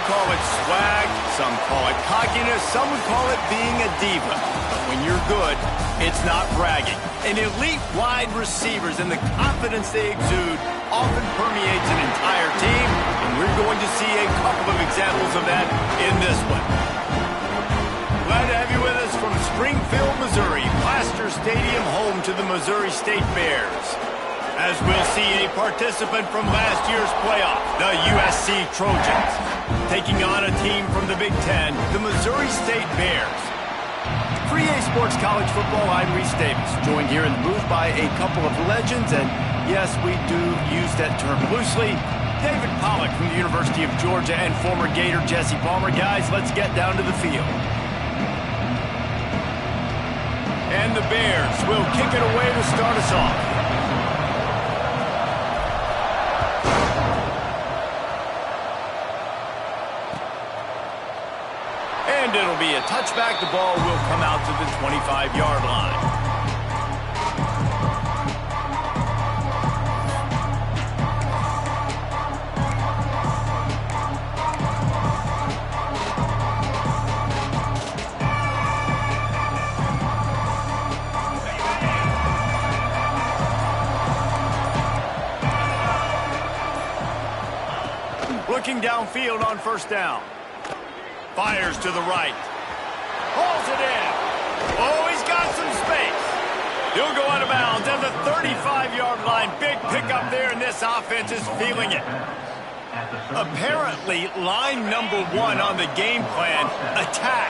call it swag, some call it cockiness, some would call it being a diva. But when you're good, it's not bragging. And elite wide receivers and the confidence they exude often permeates an entire team, and we're going to see a couple of examples of that in this one. Glad to have you with us from Springfield, Missouri, Plaster Stadium, home to the Missouri State Bears. As we'll see a participant from last year's playoff, the USC Trojans, taking on a team from the Big Ten, the Missouri State Bears. For EA Sports College Football, I'm Reese Davis, joined here in the booth by a couple of legends, and yes, we do use that term loosely. David Pollack from the University of Georgia and former Gator Jesse Palmer. Guys, let's get down to the field. And the Bears will kick it away to start us off. And it'll be a touchback. The ball will come out to the 25-yard line. Looking downfield on first down. Fires to the right. Hauls it in. Oh, he's got some space. He'll go out of bounds at the 35-yard line. Big pickup there, and this offense is feeling it. Apparently, line number one on the game plan, attack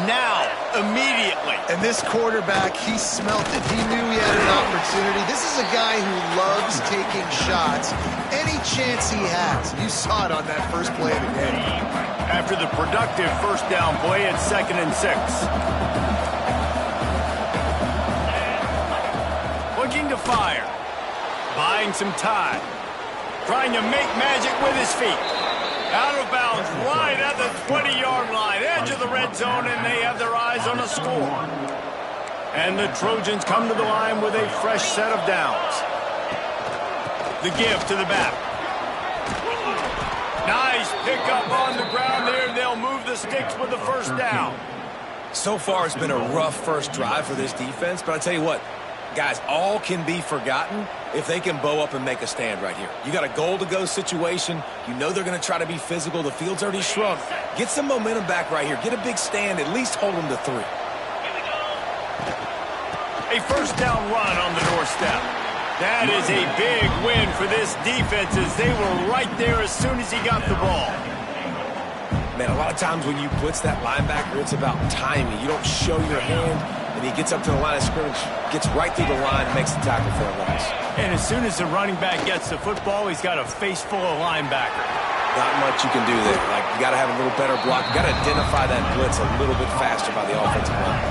now, immediately. And this quarterback, he smelt it. He knew he had an opportunity. This is a guy who loves taking shots any chance he has. You saw it on that first play of the game. After the productive first down play, it's 2nd and 6. Looking to fire. Buying some time. Trying to make magic with his feet. Out of bounds, right at the 20-yard line. Edge of the red zone, and they have their eyes on a score. And the Trojans come to the line with a fresh set of downs. The give to the back. Nice pickup on the ground there. They'll move the sticks with the first down. So far, it's been a rough first drive for this defense, but I tell you what, guys, all can be forgotten if they can bow up and make a stand right here. You got a goal-to-go situation. You know they're going to try to be physical. The field's already shrunk. Get some momentum back right here. Get a big stand. At least hold them to 3. A first down run on the doorstep. That is a big win for this defense as they were right there as soon as he got the ball. Man, a lot of times when you blitz that linebacker, it's about timing. You don't show your hand, and he gets up to the line of scrimmage, gets right through the line, and makes the tackle for a loss. And as soon as the running back gets the football, he's got a face full of linebacker. Not much you can do there. Like, you got to have a little better block. You got to identify that blitz a little bit faster by the offensive line.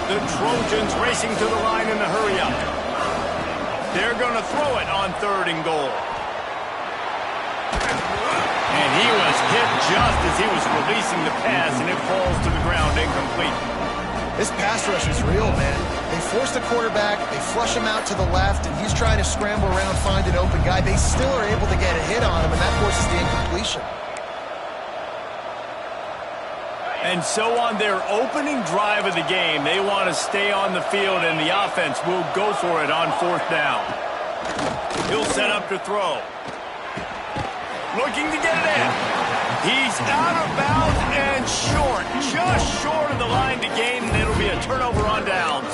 The Trojans racing to the line in the hurry-up. They're going to throw it on 3rd and goal. And he was hit just as he was releasing the pass, and it falls to the ground incomplete. This pass rush is real, man. They force the quarterback, they flush him out to the left, and he's trying to scramble around, find an open guy. They still are able to get a hit on him, and that forces the incompletion. And so on their opening drive of the game, they want to stay on the field, and the offense will go for it on 4th down. He'll set up to throw. Looking to get it in. He's out of bounds and short, just short of the line to gain, and it'll be a turnover on downs.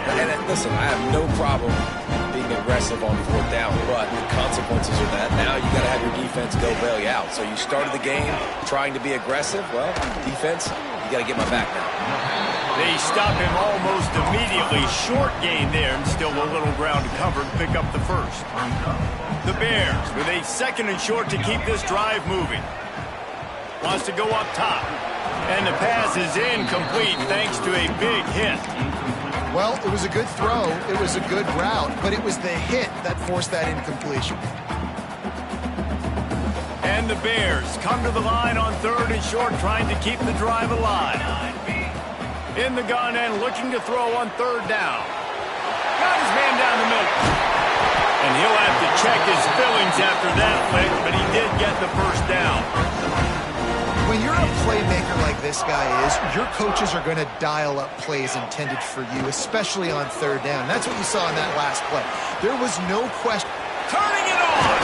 And listen, I have no problem being aggressive on 4th down, but the consequences of that, now you got to have your defense go bail you out. So you started the game trying to be aggressive. Well, defense, you got to get my back now. They stop him almost immediately. Short gain there, and still a little ground to cover to pick up the first. The Bears with a 2nd and short to keep this drive moving. Wants to go up top. And the pass is incomplete thanks to a big hit. Well, it was a good throw. It was a good route, but it was the hit that forced that incompletion. And the Bears come to the line on 3rd and short, trying to keep the drive alive. In the gun and looking to throw on 3rd down. Got his man down the middle. And he'll have to check his fillings after that lick, but he did get the first down. playmaker like this guy is, your coaches are going to dial up plays intended for you, especially on third down. That's what you saw in that last play. There was no question. Turning it on.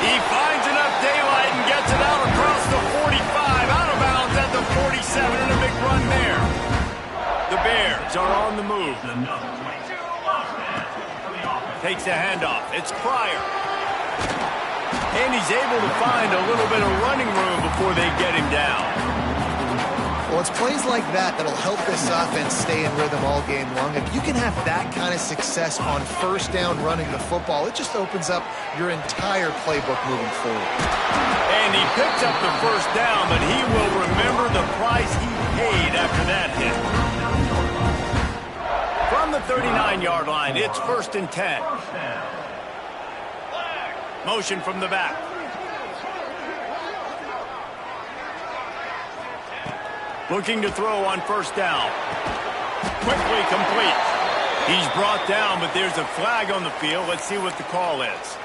He finds enough daylight and gets it out across the 45, out of bounds at the 47, and a big run there. The Bears are on the move. Takes the handoff. It's Pryor. And he's able to find a little bit of running room before they get him down. Well, it's plays like that that'll help this offense stay in rhythm all game long. If you can have that kind of success on first down running the football, it just opens up your entire playbook moving forward. And he picks up the first down, but he will remember the price he paid after that hit. From the 39-yard line, it's 1st and 10. Motion from the back. Looking to throw on first down. Quickly complete. He's brought down, but there's a flag on the field. Let's see what the call is.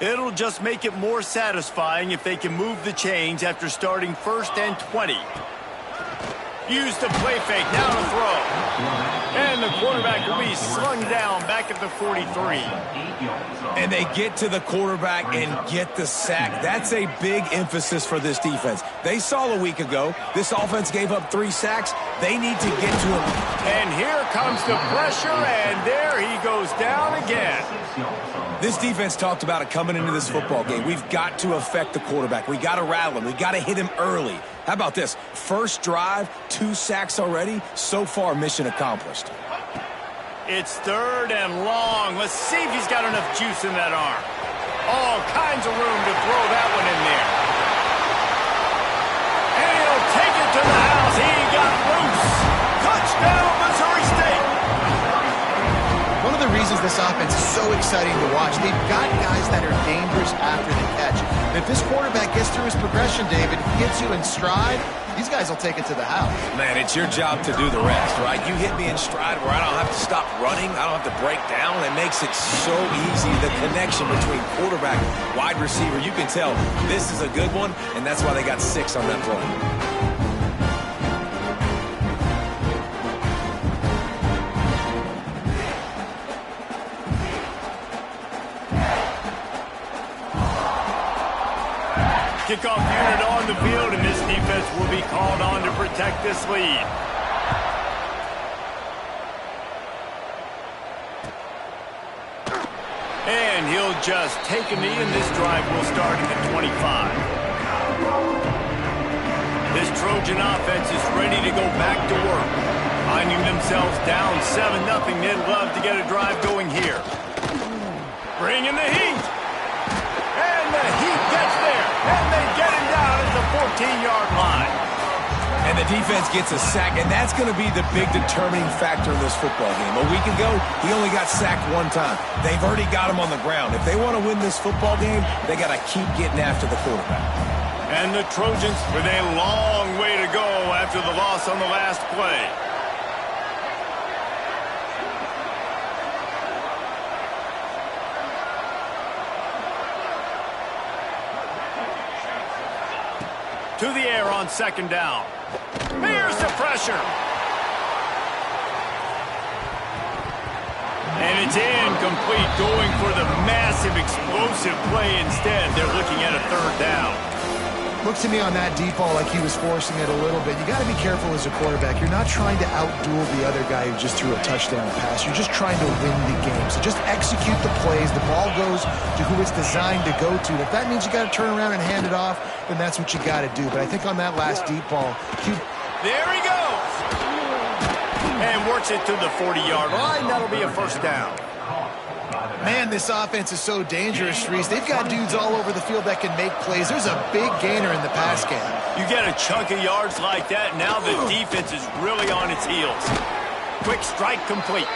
It'll just make it more satisfying if they can move the chains after starting 1st and 20. Use the play fake, now to throw. And the quarterback will be slung down back at the 43. And they get to the quarterback and get the sack. That's a big emphasis for this defense. They saw a week ago, this offense gave up 3 sacks. They need to get to him. And here comes the pressure, and there he goes down again. This defense talked about it coming into this football game. We've got to affect the quarterback. We got to rattle him. We got to hit him early. How about this? First drive, 2 sacks already. So far, mission accomplished. It's 3rd and long. Let's see if he's got enough juice in that arm. All kinds of room to throw that one in there. And he'll take it to the house. He got loose. Touchdown, Missouri State. One of the reasons this offense is so exciting to watch, they've got guys that are dangerous after the catch. And if this quarterback gets through his progression, David, gets you in stride, these guys will take it to the house. Man, it's your job to do the rest, right? You hit me in stride where I don't have to stop running. I don't have to break down. It makes it so easy. The connection between quarterback, wide receiver, you can tell this is a good one, and that's why they got 6 on that play. Kickoff unit on the field, and this defense will be called on to protect this lead. And he'll just take a knee, and this drive will start at the 25. This Trojan offense is ready to go back to work. Finding themselves down 7-0, they'd love to get a drive going here. Bring in the heat. And the heat gets there. And they get him down at the 14-yard line. And the defense gets a sack, and that's going to be the big determining factor in this football game. A week ago, he only got sacked 1 time. They've already got him on the ground. If they want to win this football game, they got to keep getting after the quarterback. And the Trojans with a long way to go after the loss on the last play. To the air on 2nd down. Here's the pressure. And it's incomplete, going for the massive explosive play instead. They're looking at a 3rd down. Looked to me on that deep ball like he was forcing it a little bit. You got to be careful as a quarterback. You're not trying to outduel the other guy who just threw a touchdown pass. You're just trying to win the game. So just execute the plays. The ball goes to who it's designed to go to. If that means you got to turn around and hand it off, then that's what you got to do. But I think on that last deep ball, there he goes. And works it to the 40-yard line. That'll be a 1st down. Man, this offense is so dangerous, Reese. They've got dudes all over the field that can make plays. There's a big gainer in the pass game. You get a chunk of yards like that, now the defense is really on its heels. Quick strike complete.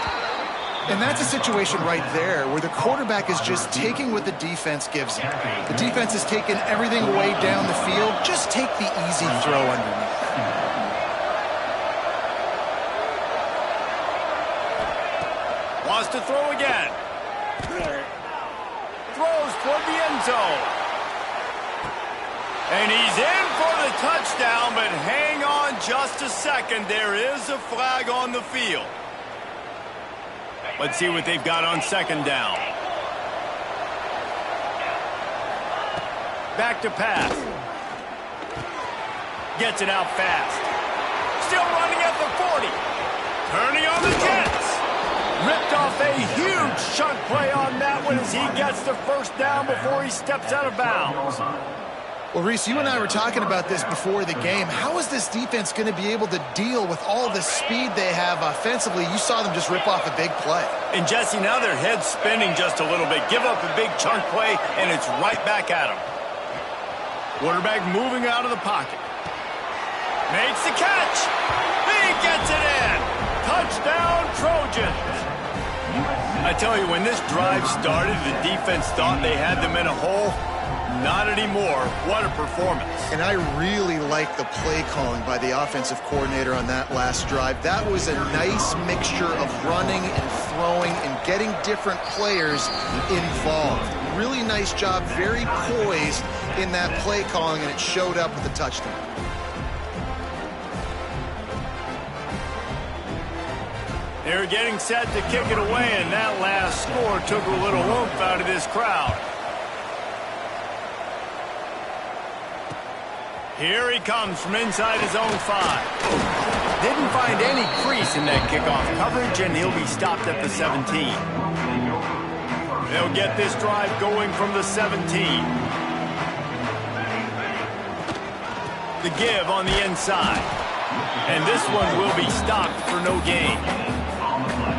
And that's a situation right there where the quarterback is just taking what the defense gives him. The defense is taking everything away down the field. Just take the easy throw underneath. Wants to throw again. Throws toward the end zone. And he's in for the touchdown, but hang on just a second. There is a flag on the field. Let's see what they've got on second down. Back to pass. Gets it out fast. Still running at the 40. Turning on the Jets. Ripped off a huge chunk play on that one as he gets the first down before he steps out of bounds. Well, Reese, you and I were talking about this before the game. How is this defense going to be able to deal with all the speed they have offensively? You saw them just rip off a big play. And, Jesse, now their head's spinning just a little bit. Give up a big chunk play, and it's right back at them. Quarterback moving out of the pocket. Makes the catch. He gets it in. Touchdown, Trojans. I tell you, when this drive started, the defense thought they had them in a hole. Not anymore. What a performance. And I really like the play calling by the offensive coordinator on that last drive. That was a nice mixture of running and throwing and getting different players involved. Really nice job, very poised in that play calling, and it showed up with a touchdown. They're getting set to kick it away, and that last score took a little oomph out of this crowd. Here he comes from inside his own 5. Didn't find any crease in that kickoff coverage, and he'll be stopped at the 17. They'll get this drive going from the 17. The give on the inside. And this one will be stopped for no gain.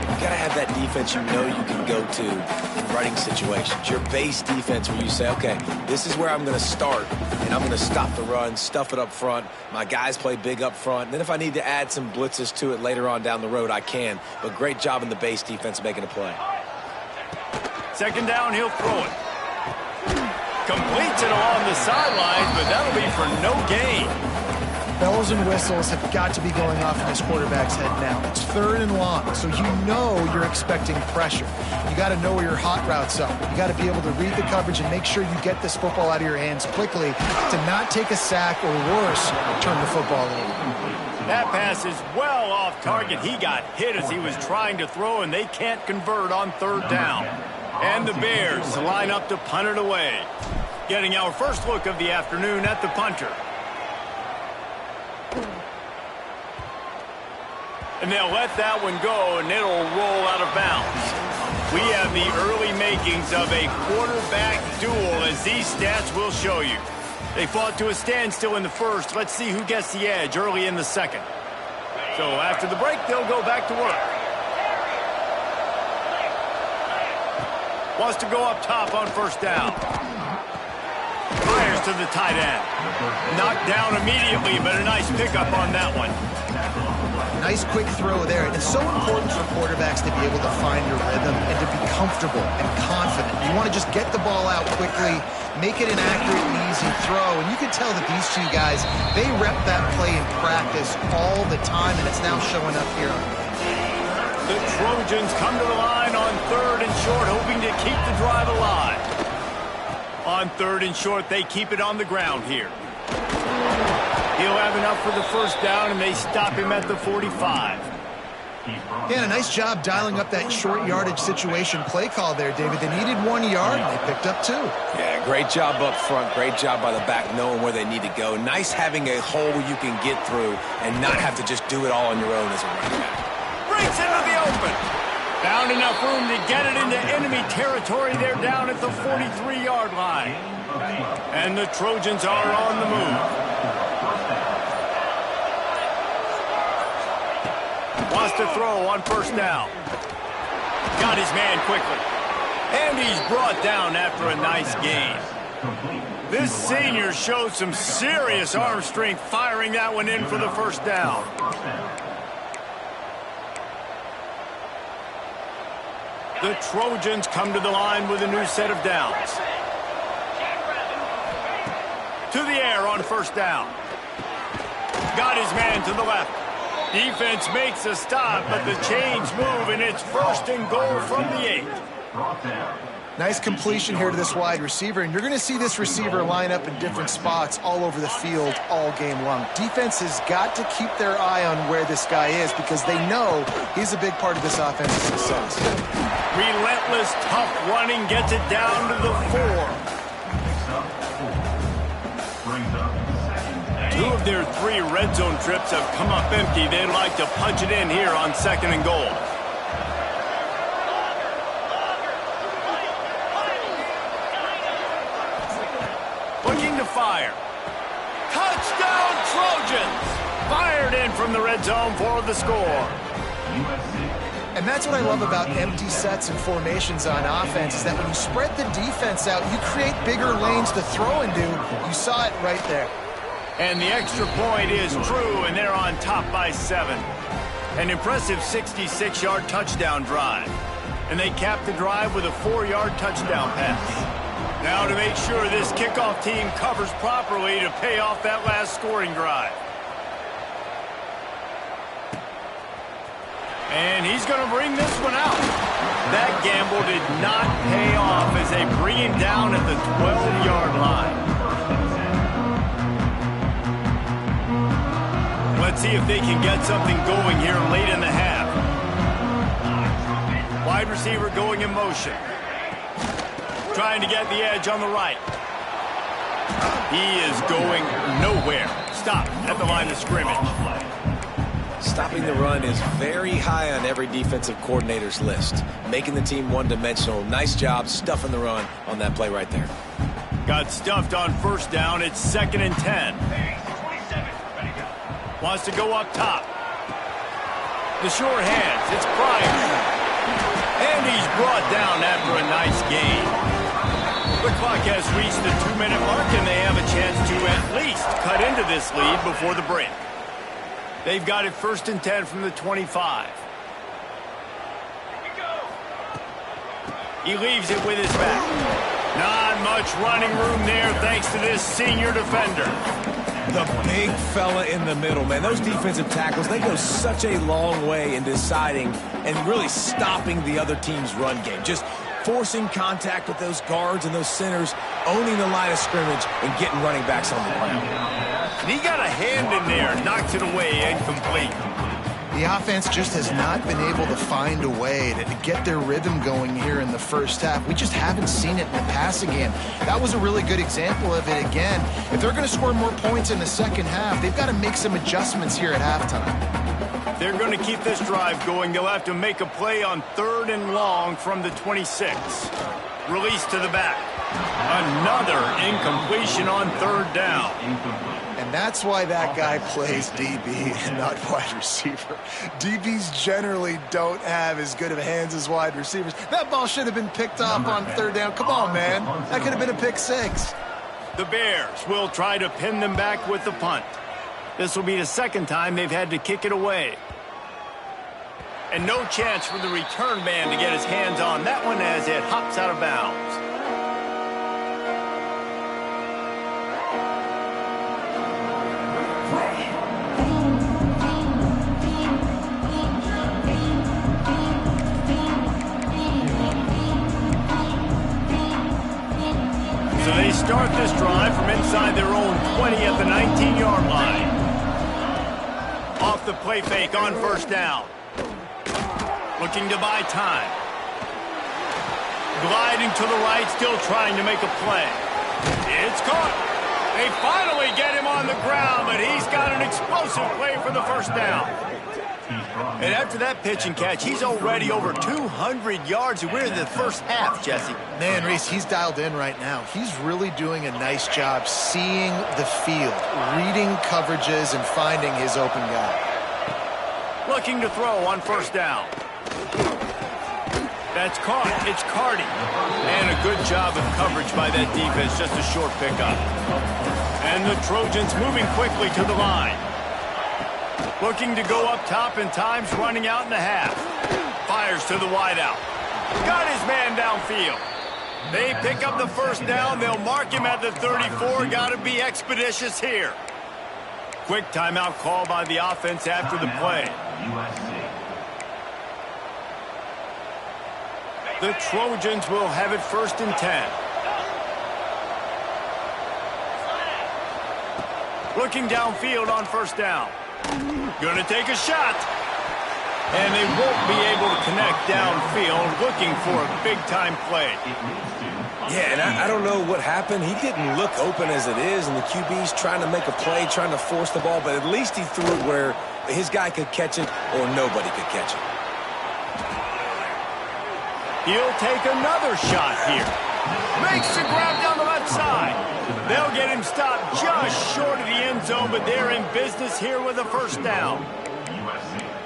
You got to have that defense you know you can go to in running situations. Your base defense where you say, okay, this is where I'm going to start, and I'm going to stop the run, stuff it up front. My guys play big up front. And then if I need to add some blitzes to it later on down the road, I can. But great job in the base defense making a play. Second down, he'll throw it. Completes it along the sidelines, but that'll be for no gain. Bells and whistles have got to be going off in this quarterback's head now. It's 3rd and long, so you know you're expecting pressure. You got to know where your hot routes are. You got to be able to read the coverage and make sure you get this football out of your hands quickly to not take a sack or worse, turn the football over. That pass is well off target. He got hit as he was trying to throw, and they can't convert on 3rd down. And the Bears line up to punt it away. Getting our first look of the afternoon at the punter. And they'll let that one go, and it'll roll out of bounds. We have the early makings of a quarterback duel, as these stats will show you. They fought to a standstill in the first. Let's see who gets the edge early in the second. So after the break, they'll go back to work. Wants to go up top on 1st down. Fires to the tight end. Knocked down immediately, but a nice pickup on that one. Nice quick throw there. It's so important for quarterbacks to be able to find your rhythm and to be comfortable and confident. You want to just get the ball out quickly, make it an accurate and easy throw. And you can tell that these two guys, they rep that play in practice all the time, and it's now showing up here on the game. The Trojans come to the line on 3rd and short, hoping to keep the drive alive. On 3rd and short, they keep it on the ground here. He'll have enough for the 1st down, and they stop him at the 45. Yeah, a nice job dialing up that short yardage situation play call there, David. They needed 1 yard, and they picked up 2. Yeah, great job up front. Great job by the back knowing where they need to go. Nice having a hole you can get through and not have to just do it all on your own as a running back. Breaks into the open. Found enough room to get it into enemy territory. They're down at the 43-yard line. And the Trojans are on the move. Wants to throw on 1st down. Got his man quickly. And he's brought down after a nice gain. This senior showed some serious arm strength firing that one in for the 1st down. The Trojans come to the line with a new set of downs. To the air on 1st down. Got his man to the left. Defense makes a stop, but the chains move, and it's 1st and goal from the 8. Nice completion here to this wide receiver, and you're going to see this receiver line up in different spots all over the field all game long. Defense has got to keep their eye on where this guy is because they know he's a big part of this offense's success. Relentless, tough running gets it down to the 4. 2 of their 3 red zone trips have come up empty. They'd like to punch it in here on 2nd and goal. Looking to fire. Touchdown Trojans! Fired in from the red zone for the score. And that's what I love about empty sets and formations on offense is that when you spread the defense out, you create bigger lanes to throw into. You saw it right there. And the extra point is true, and they're on top by 7. An impressive 66-yard touchdown drive. And they cap the drive with a 4-yard touchdown pass. Now to make sure this kickoff team covers properly to pay off that last scoring drive. And he's going to bring this one out. That gamble did not pay off as they bring him down at the 12-yard line. Let's see if they can get something going here late in the half. Wide receiver going in motion. Trying to get the edge on the right. He is going nowhere. Stop at the line of scrimmage. Stopping the run is very high on every defensive coordinator's list. Making the team one-dimensional. Nice job stuffing the run on that play right there. Got stuffed on 1st down. It's 2nd and 10. Wants to go up top. The short hands. It's Pryor. And he's brought down after a nice gain. The clock has reached the 2-minute mark, and they have a chance to at least cut into this lead before the break. They've got it 1st and 10 from the 25. He leaves it with his back. Not much running room there thanks to this senior defender. The big fella in the middle, man. Those defensive tackles, they go such a long way in deciding and really stopping the other team's run game. Just forcing contact with those guards and those centers, owning the line of scrimmage, and getting running backs on the ground. And he got a hand in there, knocks it away, incomplete. The offense just has not been able to find a way to get their rhythm going here in the 1st half. We just haven't seen it in the passing game. That was a really good example of it again. If they're going to score more points in the 2nd half, they've got to make some adjustments here at halftime. They're going to keep this drive going. They'll have to make a play on 3rd and long from the 26. Release to the back. Another incompletion on 3rd down. And that's why that guy plays DB and not wide receiver. DBs generally don't have as good of hands as wide receivers. That ball should have been picked off on 3rd down. Come on, man. That could have been a pick 6. The Bears will try to pin them back with the punt. This will be the 2nd time they've had to kick it away. And no chance for the return man to get his hands on that one as it hops out of bounds. So they start this drive from inside their own 20 at the 19-yard line. Off the play fake on 1st down. Looking to buy time. Gliding to the right, still trying to make a play. It's caught. They finally get him on the ground, but he's got an explosive play for the 1st down. And after that pitch and catch, he's already over 200 yards, and we're in the 1st half, Jesse. Man, Reese, he's dialed in right now. He's really doing a nice job seeing the field, reading coverages, and finding his open guy. Looking to throw on 1st down. That's caught. It's Cardi. And a good job of coverage by that defense. Just a short pickup. And the Trojans moving quickly to the line. Looking to go up top, and time's running out in the half. Fires to the wideout. Got his man downfield. They pick up the 1st down. They'll mark him at the 34. Got to be expeditious here. Quick timeout call by the offense after the play. The Trojans will have it 1st and 10. Looking downfield on 1st down. Gonna take a shot. And they won't be able to connect downfield, looking for a big-time play. Yeah, and I don't know what happened. He didn't look open as it is, and the QB's trying to make a play, trying to force the ball, but at least he threw it where his guy could catch it or nobody could catch it. He'll take another shot here. Makes the grab down the left side. They'll get him stopped just short of the end zone, but they're in business here with a 1st down.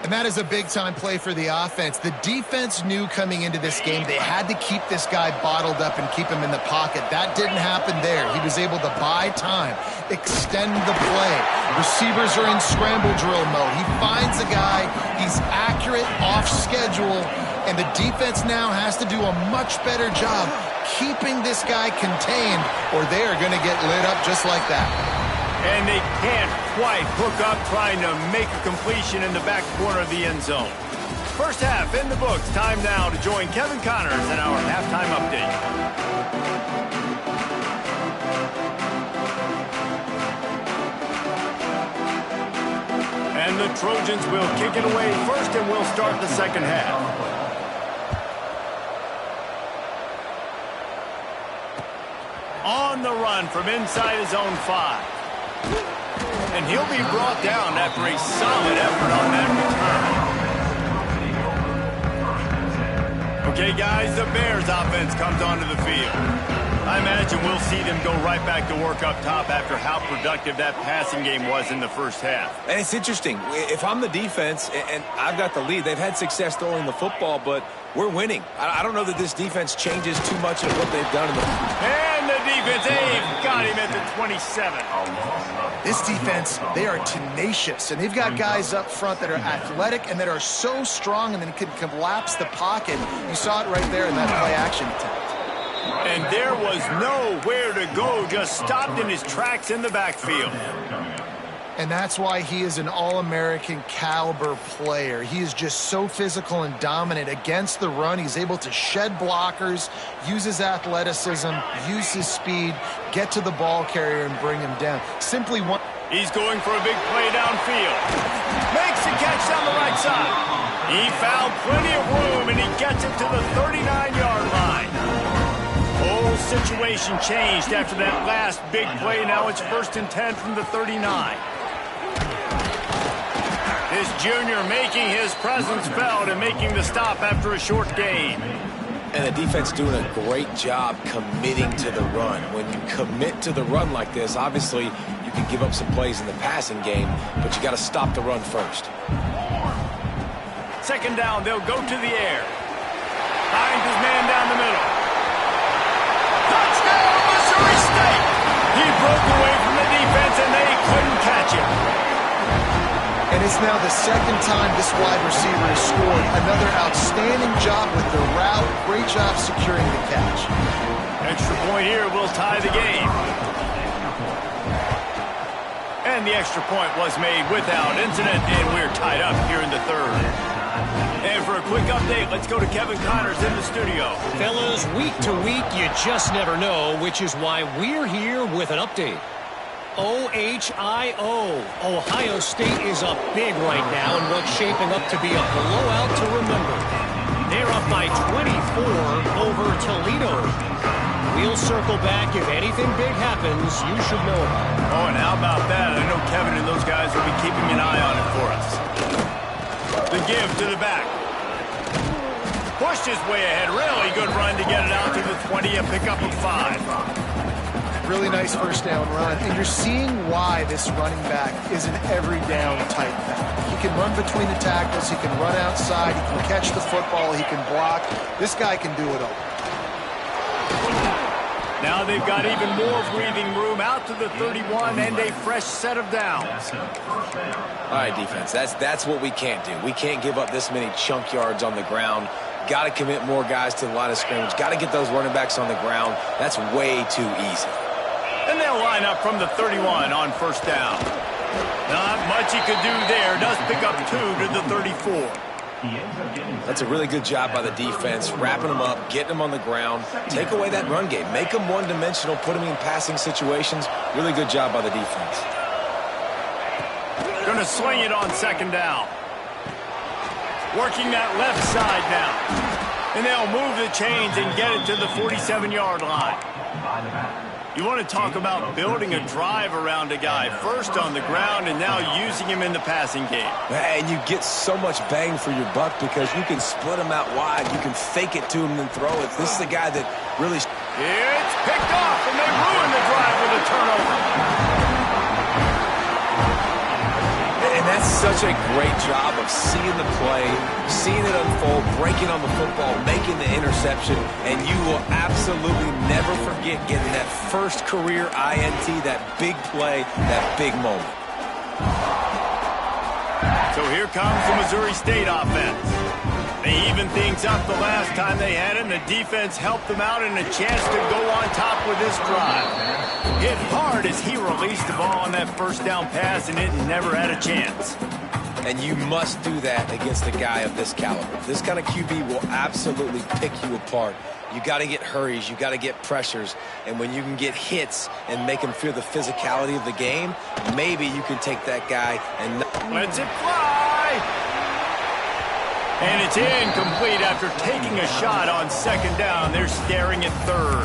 And that is a big-time play for the offense. The defense knew coming into this game they had to keep this guy bottled up and keep him in the pocket. That didn't happen there. He was able to buy time, extend the play. Receivers are in scramble drill mode. He finds a guy. He's accurate, off schedule, and the defense now has to do a much better job keeping this guy contained, or they are going to get lit up just like that. And they can't quite hook up trying to make a completion in the back corner of the end zone. 1st half in the books. Time now to join Kevin Connors in our halftime update. And the Trojans will kick it away first, and we'll start the 2nd half. On the run from inside his own 5. And he'll be brought down after a solid effort on that return. Okay, guys, the Bears offense comes onto the field. I imagine we'll see them go right back to work up top after how productive that passing game was in the 1st half. And it's interesting. If I'm the defense and I've got the lead, they've had success throwing the football, but we're winning. I don't know that this defense changes too much of what they've done in the... And the defense, they've got him at the 27. This defense, they are tenacious, and they've got guys up front that are athletic and that are so strong and then can collapse the pocket. You saw it right there in that play-action attempt. And there was nowhere to go, just stopped in his tracks in the backfield. And that's why he is an All-American caliber player. He is just so physical and dominant against the run. He's able to shed blockers, use his athleticism, use his speed, get to the ball carrier and bring him down. Simply one. He's going for a big play downfield. Makes the catch down the right side. He found plenty of room, and he gets it to the 39-yard line. Whole situation changed after that last big play. Now it's 1st and 10 from the 39. This junior making his presence felt and making the stop after a short gain. And the defense doing a great job committing to the run. When you commit to the run like this, obviously you can give up some plays in the passing game, but you got to stop the run first. 2nd down, they'll go to the air. Finds his man down the middle. Touchdown, Missouri State! He broke away from the defense, and they couldn't catch him. And it's now the 2nd time this wide receiver has scored. Another outstanding job with the route. Great job securing the catch. Extra point here will tie the game. And the extra point was made without incident, and we're tied up here in the 3rd. And for a quick update, let's go to Kevin Connors in the studio. Fellas, week to week, you just never know, which is why we're here with an update. OHIO. Ohio State is up big right now in what's shaping up to be a blowout to remember. They're up by 24 over Toledo. We'll circle back. If anything big happens, you should know about it. Oh, and how about that? I know Kevin and those guys will be keeping an eye on it for us. The give to the back. Pushed his way ahead. Really good run to get it out to the 20, a pickup of 5. Really nice 1st down run. And you're seeing why this running back is an every down type back. He can run between the tackles. He can run outside. He can catch the football. He can block. This guy can do it all. Now they've got even more breathing room out to the 31 and a fresh set of downs. All right, defense, that's what we can't do. We can't give up this many chunk yards on the ground. Got to commit more guys to the line of scrimmage. Got to get those running backs on the ground. That's way too easy. And they'll line up from the 31 on 1st down. Not much he could do there. Does pick up 2 to the 34. That's a really good job by the defense, wrapping them up, getting them on the ground. Take away that run game. Make them one-dimensional, put them in passing situations. Really good job by the defense. Going to swing it on second down. Working that left side now. And they'll move the chains and get it to the 47-yard line. You want to talk about building a drive around a guy. First on the ground and now using him in the passing game. And you get so much bang for your buck because you can split him out wide. You can fake it to him and throw it. This is a guy that really... It's picked off, and they ruin the drive with a turnover. And that's such a great job of seeing the play, seeing it unfold, breaking on the football, making the interception, and you will absolutely never forget getting that first career INT, that big play, that big moment. So here comes the Missouri State offense. They evened things up the last time they had it, and the defense helped them out and a chance to go on top with this drive. Hit hard as he released the ball on that first down pass, and it never had a chance. And you must do that against a guy of this caliber. This kind of QB will absolutely pick you apart. You got to get hurries, you got to get pressures, and when you can get hits and make him feel the physicality of the game, maybe you can take that guy and... Lets it fly! And it's incomplete after taking a shot on second down. They're staring at third.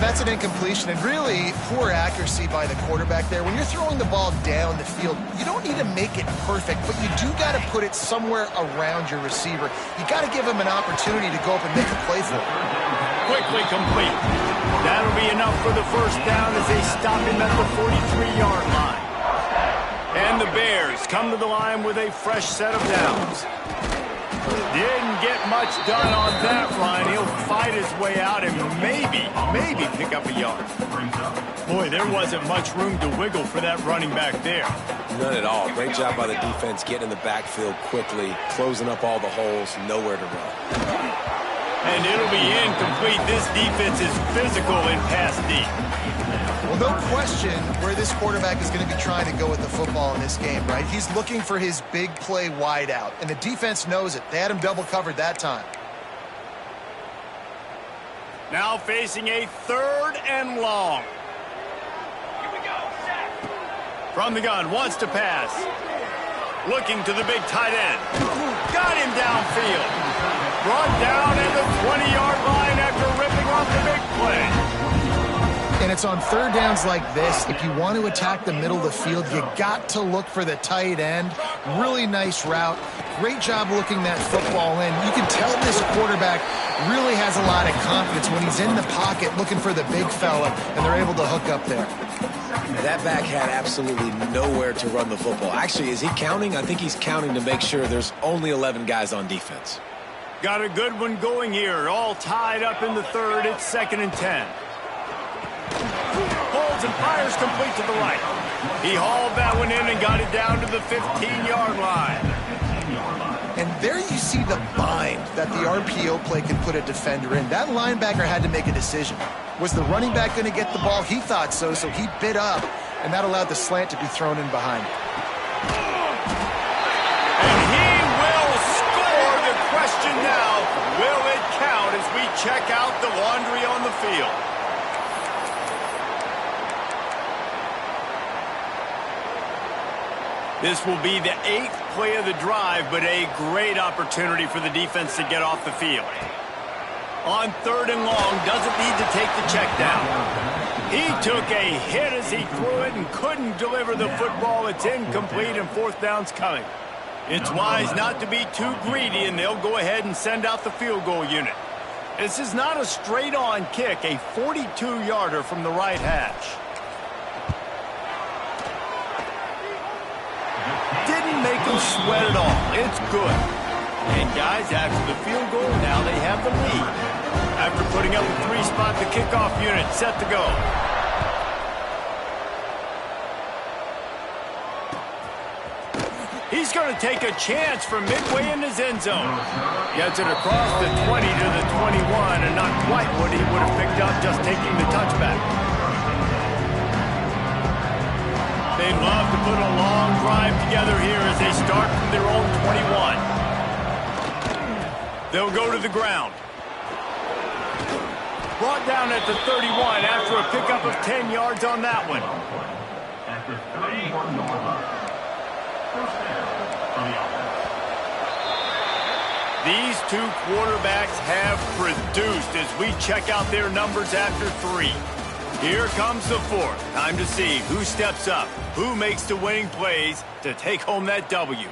That's an incompletion, and really poor accuracy by the quarterback there. When you're throwing the ball down the field, you don't need to make it perfect, but you do got to put it somewhere around your receiver. You got to give him an opportunity to go up and make a play for it. Quickly complete. That'll be enough for the first down as they stop him at the 43-yard line. And the Bears come to the line with a fresh set of downs. Didn't get much done on that run. He'll fight his way out and maybe pick up a yard. Boy, there wasn't much room to wiggle for that running back there. None at all. Great job by the defense getting in the backfield quickly, closing up all the holes, nowhere to run. And it'll be incomplete. This defense is physical in pass deep. Well, no question where this quarterback is going to be trying to go with the football in this game, right? He's looking for his big play wide out, and the defense knows it. They had him double covered that time. Now facing a third and long. Here we go. Set. From the gun, wants to pass. Looking to the big tight end. Got him downfield. Brought down at the 20-yard line after ripping off the big play. And it's on third downs like this. If you want to attack the middle of the field, you got to look for the tight end. Really nice route. Great job looking that football in. You can tell this quarterback really has a lot of confidence when he's in the pocket looking for the big fella, and they're able to hook up there. That back had absolutely nowhere to run the football. Actually, is he counting? I think he's counting to make sure there's only 11 guys on defense. Got a good one going here. All tied up in the third. It's 2nd and 10. Holds and fires complete to the right. He hauled that one in and got it down to the 15-yard line. And there you see the bind that the RPO play can put a defender in. That linebacker had to make a decision. Was the running back going to get the ball? He thought so, so he bit up, and that allowed the slant to be thrown in behind. And he will score. The question now, will it count as we check out the laundry on the field? This will be the 8th play of the drive, but a great opportunity for the defense to get off the field. On 3rd and long, doesn't need to take the check down. He took a hit as he threw it and couldn't deliver the football. It's incomplete and 4th down's coming. It's wise not to be too greedy, and they'll go ahead and send out the field goal unit. This is not a straight-on kick, a 42-yarder from the right hash. Didn't make him sweat at all. It's good. And guys, after the field goal, now they have the lead. After putting up a 3-spot, the kickoff unit set to go. He's going to take a chance from midway in his end zone. Gets it across the 20 to the 21, and not quite what he would have picked up just taking the touchback. They'd love to put a long drive together here as they start from their own 21. They'll go to the ground. Brought down at the 31 after a pickup of 10 yards on that one. At the 31-yard line. First down for the offense. These two quarterbacks have produced as we check out their numbers after 3. Here comes the 4th. Time to see who steps up, who makes the winning plays to take home that W.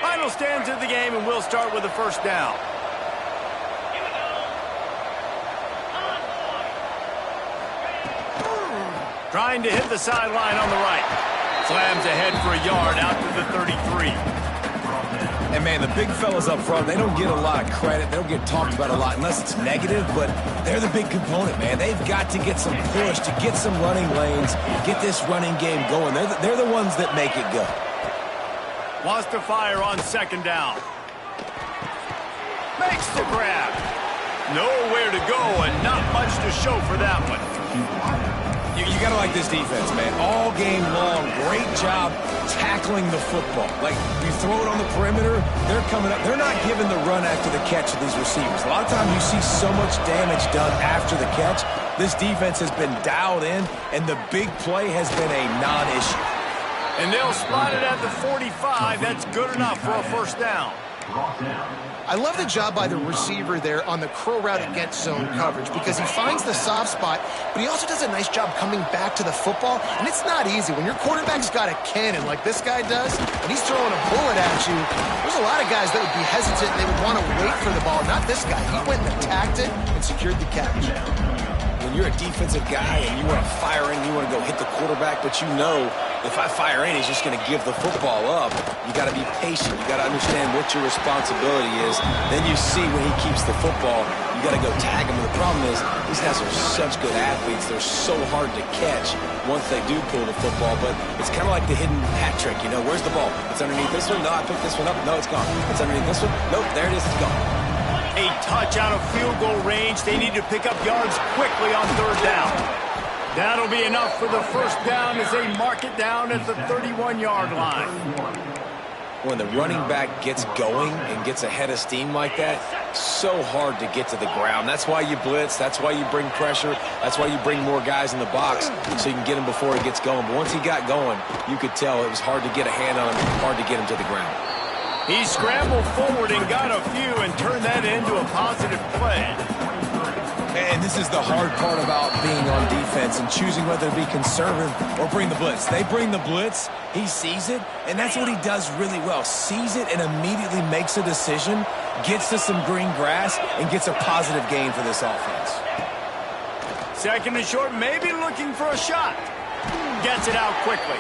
Final stands of the game, and we'll start with the first down. Trying to hit the sideline on the right. Slams ahead for a yard out to the 33. And, man, the big fellas up front, they don't get a lot of credit. They don't get talked about a lot unless it's negative, but they're the big component, man. They've got to get some push, to get some running lanes, get this running game going. They're the ones that make it go. Wants to fire on second down. Makes the grab. Nowhere to go and not much to show for that one. You got to like this defense, man. All game long, great job tackling the football. Like, you throw it on the perimeter, they're coming up. They're not giving the run after the catch to these receivers. A lot of times you see so much damage done after the catch. This defense has been dialed in, and the big play has been a non-issue. And they'll spot it at the 45. That's good enough for a first down. I love the job by the receiver there on the curl route against zone coverage because he finds the soft spot, but he also does a nice job coming back to the football, and it's not easy. When your quarterback's got a cannon like this guy does, and he's throwing a bullet at you, there's a lot of guys that would be hesitant and they would want to wait for the ball. Not this guy. He went and attacked it and secured the catch. When you're a defensive guy and you want to fire in, you want to go hit the quarterback, but you know if I fire in, he's just going to give the football up. You got to be patient. You got to understand what your responsibility is. Then you see when he keeps the football, you got to go tag him. And the problem is these guys are such good athletes. They're so hard to catch once they do pull the football. But it's kind of like the hidden hat trick. You know, where's the ball? It's underneath this one. No, I picked this one up. No, it's gone. It's underneath this one. Nope, there it is. It's gone. A touch out of field goal range. They need to pick up yards quickly on third down. That'll be enough for the first down as they mark it down at the 31-yard line. When the running back gets going and gets ahead of steam like that, so hard to get to the ground. That's why you blitz. That's why you bring pressure. That's why you bring more guys in the box so you can get him before he gets going. But once he got going, you could tell it was hard to get a hand on him, hard to get him to the ground. He scrambled forward and got a few and turned that into a positive play. And this is the hard part about being on defense and choosing whether to be conservative or bring the blitz. They bring the blitz, he sees it, and that's what he does really well. Sees it and immediately makes a decision, gets to some green grass, and gets a positive gain for this offense. Second and short, maybe looking for a shot. Gets it out quickly.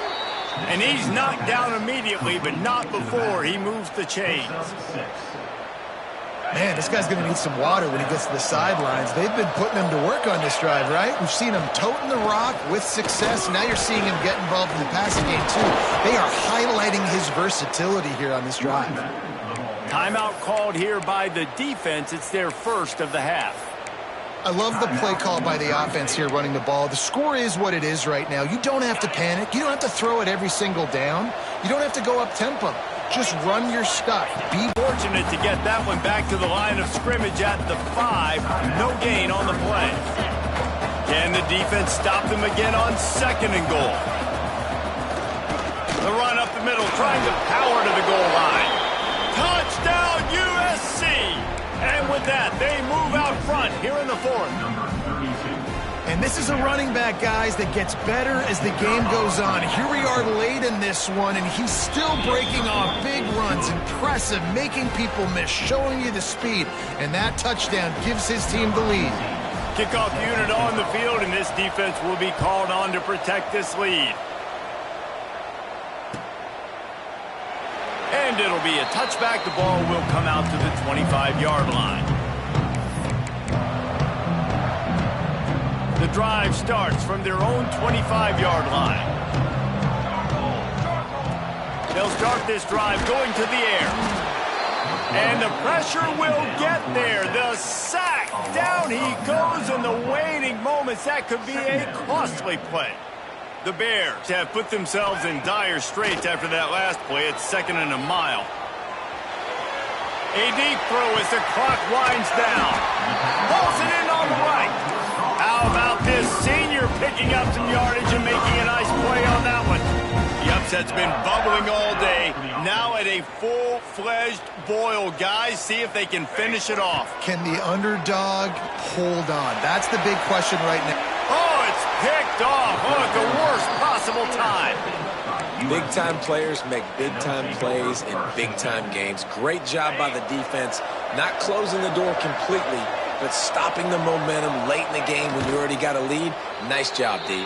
And he's knocked down immediately, but not before he moves the chains. Man, this guy's going to need some water when he gets to the sidelines. They've been putting him to work on this drive, right? We've seen him toting the rock with success. Now you're seeing him get involved in the passing game, too. They are highlighting his versatility here on this drive. Timeout called here by the defense. It's their first of the half. I love the play call by the offense here running the ball. The score is what it is right now. You don't have to panic. You don't have to throw it every single down. You don't have to go up tempo. Just run your stuff. Be fortunate to get that one back to the line of scrimmage at the 5. No gain on the play. Can the defense stop them again on second and goal? The run up the middle, trying to power to the goal line. Touchdown, USC! And with that, they move out front here in the 4th. And this is a running back, guys, that gets better as the game goes on. Here we are late in this one, and he's still breaking off big runs. Impressive, making people miss, showing you the speed. And that touchdown gives his team the lead. Kickoff unit on the field, and this defense will be called on to protect this lead. And it'll be a touchback. The ball will come out to the 25-yard line. The drive starts from their own 25-yard line. They'll start this drive going to the air. And the pressure will get there. The sack down Down he goes in the waiting moments. That could be a costly play. The Bears have put themselves in dire straits after that last play. It's 2nd and a mile. A deep throw as the clock winds down. Pulls it in on the right. How about this senior picking up some yardage and making a nice play on that one? The upset's been bubbling all day. Now at a full-fledged boil. Guys, see if they can finish it off. Can the underdog hold on? That's the big question right now. Oh, it's picked off. Oh, at the worst possible time. Big-time players make big-time plays in big-time games. Great job by the defense, not closing the door completely, but stopping the momentum late in the game when you already got a lead. Nice job, D.